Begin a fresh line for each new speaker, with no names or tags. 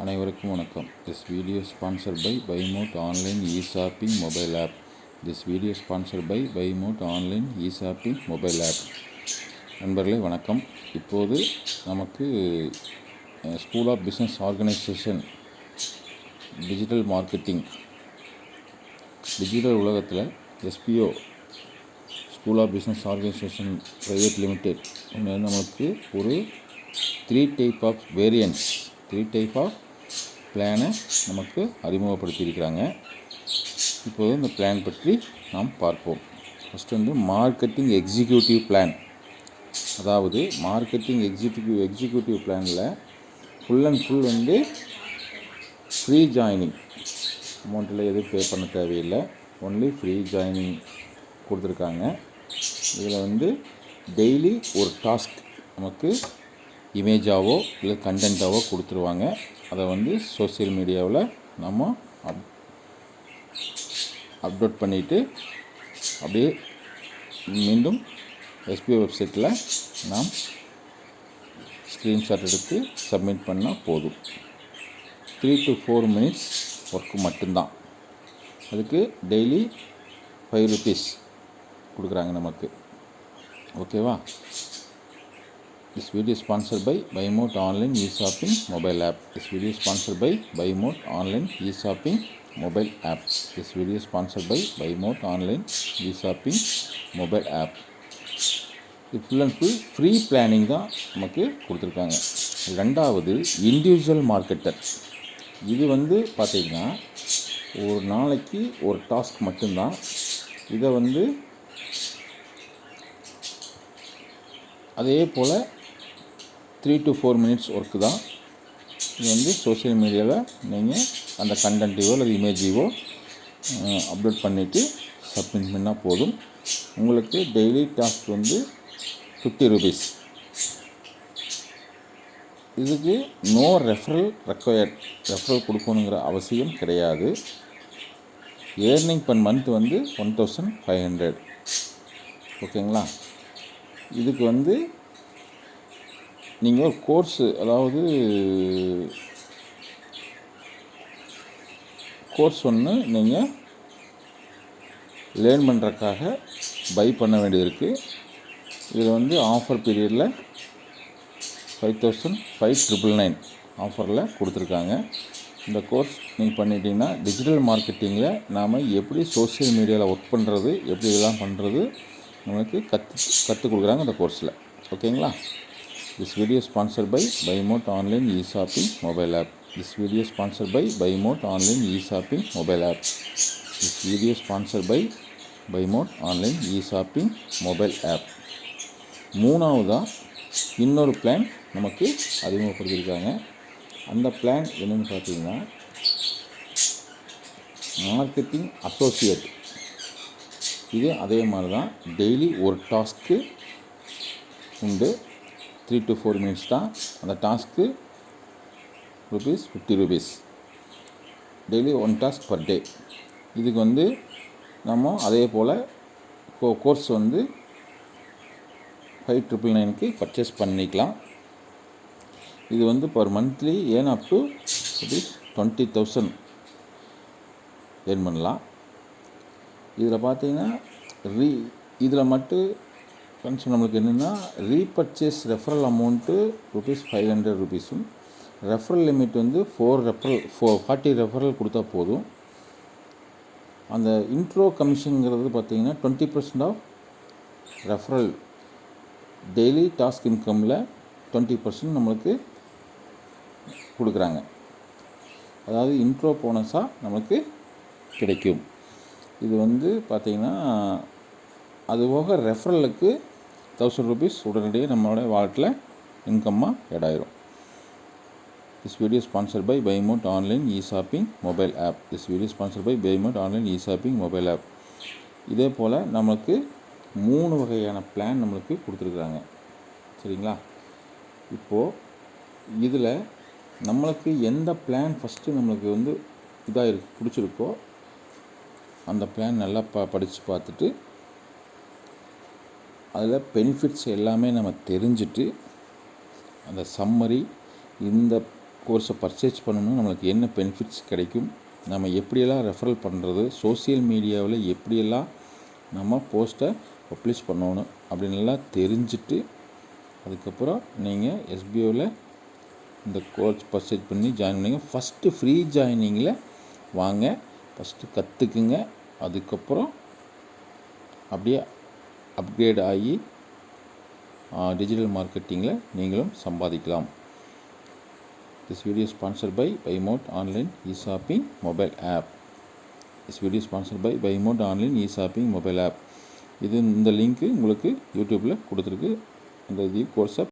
அனைவருக்கும் வணக்கம். This video sponsor by Bymote online e-shopping mobile app. This video sponsor by Bymote online e-shopping mobile app. நண்பர்களே வணக்கம். இப்போது நமக்கு school of business organisation digital marketing digital உலகத்தில் SBO school of business organisation private limited நமக்கு ஒரு 3 type of variants 3 type of பிளானை நமக்கு அறிமுகப்படுத்தியிருக்கிறாங்க. இப்போது இந்த பிளான் பற்றி நாம் பார்ப்போம். ஃபஸ்ட்டு வந்து மார்க்கெட்டிங் எக்ஸிக்யூட்டிவ் பிளான். அதாவது மார்க்கெட்டிங் எக்ஸிக்யூட்டிவ் பிளானில் ஃபுல் அண்ட் ஃபுல் வந்து ஃப்ரீ ஜாயினிங், அமௌண்ட்டில் எதுவும் பே பண்ண தேவையில்லை, ஒன்லி ஃப்ரீ ஜாயினிங் கொடுத்துருக்காங்க. இதில் வந்து டெய்லி ஒரு டாஸ்க் நமக்கு இமேஜாவோ இல்லை கண்டென்ட்டாவோ கொடுத்துருவாங்க. அதை வந்து சோசியல் மீடியாவில் நம்ம அப்லோட் பண்ணிவிட்டு அப்படியே மீண்டும் எஸ்பிஓ வெப்சைட்டில் நாம் ஸ்க்ரீன்ஷாட் எடுத்து சப்மிட் பண்ணால் போதும். 3 to 4 minutes ஒர்க்கு மட்டும்தான். அதுக்கு டெய்லி 5 rupees கொடுக்குறாங்க நமக்கு. ஓகேவா? This video is sponsored by Buymote Online E-Shopping Mobile App. This video is sponsored by Buymote Online E-Shopping Mobile App. This video is sponsored by Buymote Online E-Shopping Mobile App. இது full and full free planning தான் நமக்கு கொடுத்துருக்காங்க. ரெண்டாவது individual marketer. இது வந்து பார்த்திங்கன்னா ஒரு நாளைக்கு ஒரு டாஸ்க் மட்டும்தான். இதை வந்து அதே போல் 3 to 4 minutes ஒர்க்கு தான். இது வந்து சோசியல் மீடியாவில் நீங்கள் அந்த கண்டென்ட்டையோ அல்லது இமேஜையோ அப்லோட் பண்ணிவிட்டு சப்மிட் பண்ணால் போதும். உங்களுக்கு டெய்லி டாஸ்க் வந்து 50 rupees. இதுக்கு நோ ரெஃபரல் ரெக்வயர்ட். ரெஃபரல் கொடுக்கணுங்கிற அவசியம் கிடையாது. ஏர்னிங் பர் மந்த் வந்து 1500. ஓகேங்களா? இதுக்கு வந்து நீங்கள் ஒரு கோர்ஸு, அதாவது கோர்ஸ் ஒன்று நீங்கள் லேர்ன் பண்ணுறதுக்காக பை பண்ண வேண்டியது இருக்குது. இதில் வந்து ஆஃபர் பீரியடில் 5,999 ஆஃபரில் கொடுத்துருக்காங்க. இந்த கோர்ஸ் நீங்கள் பண்ணிட்டீங்கன்னா டிஜிட்டல் மார்க்கெட்டிங்கில் நாம் எப்படி சோஷியல் மீடியாவில் ஒர்க் பண்ணுறது, எப்படி இதெல்லாம் பண்ணுறது நமக்கு கற்றுக் கொடுக்குறாங்க இந்த கோர்ஸில். ஓகேங்களா? This video is sponsored by Buymote Online E-Shopping Mobile App. This video is sponsored by Buymote Online E-Shopping Mobile App. This video is sponsored by Buymote Online E-Shopping Mobile App. மூணாவதாக இன்னொரு பிளான் நமக்கு அறிமுகப்படுத்தியிருக்காங்க. அந்த plan என்னென்னு பார்த்தீங்கன்னா marketing associate. இது அதே மாதிரி தான். டெய்லி ஒரு டாஸ்க்கு உண்டு. 3 to 4 minutes தான். அந்த task ₹50 daily 1 task per day. இதுக்கு வந்து நம்ம அதே போல் கோர்ஸ் வந்து 5,999க்கு பர்ச்சேஸ் பண்ணிக்கலாம். இது வந்து per monthly earn up to ₹20,000 earn பண்ணலாம். இதில் பார்த்தீங்கன்னா இதில் மட்டும் கன்சர்ன் நம்மளுக்கு என்னென்னா repurchase referral amount ₹500. Referral limit வந்து 40 ரெஃபரல் கொடுத்தா போதும். அந்த இன்ட்ரோ கமிஷனுங்கிறது பார்த்திங்கன்னா 20% ஆஃப் ரெஃபரல். டெய்லி டாஸ்க் இன்கமில் 20% நம்மளுக்கு கொடுக்குறாங்க. அதாவது இன்ட்ரோ போனஸாக நமக்கு கிடைக்கும். இது வந்து பார்த்திங்கன்னா அதுபோக ரெஃபரலுக்கு ₹1,000 உடனடியாக நம்மளோட வாலெட்டில் இன்கம்மாக ஆட் ஆயிரும். This video is sponsored by Buymote Online E-Shopping Mobile App. This video is sponsored by Buymote Online E-Shopping Mobile App. இதே போல் நமக்கு 3 வகையான பிளான் நம்மளுக்கு கொடுத்துருக்குறாங்க. சரிங்களா? இப்போது இதில் நம்மளுக்கு எந்த பிளான் ஃபஸ்ட்டு நம்மளுக்கு வந்து இதாக பிடிச்சிருக்கோ அந்த பிளான் நல்லா படித்து பார்த்துட்டு அதில் பெனிஃபிட்ஸ் எல்லாமே நம்ம தெரிஞ்சுட்டு அந்த சம்மரி இந்த கோர்ஸை பர்ச்சேஸ் பண்ணணும்னா நம்மளுக்கு என்ன பெனிஃபிட்ஸ் கிடைக்கும், நம்ம எப்படியெல்லாம் ரெஃபரல் பண்ணுறது, சோசியல் மீடியாவில் எப்படியெல்லாம் நம்ம போஸ்ட்டை பப்ளிஷ் பண்ணணும் அப்படின்லாம் தெரிஞ்சுட்டு அதுக்கப்புறம் நீங்கள் எஸ்பிஓவில் இந்த கோர்ஸ் பர்ச்சேஸ் பண்ணி ஜாயின் பண்ணிங்க. ஃபஸ்ட்டு ஃப்ரீ ஜாயினிங்கில் வாங்க, ஃபஸ்ட்டு கற்றுக்குங்க. அதுக்கப்புறம் அப்படியே அப்கிரேட் ஆகி டிஜிட்டல் மார்க்கெட்டிங்கில் நீங்களும் சம்பாதிக்கலாம். This video sponsored by Bymote online e-shopping mobile app. இது இந்த லிங்க்கு உங்களுக்கு யூடியூப்பில் கொடுத்துருக்கு. அந்த கோர்ஸை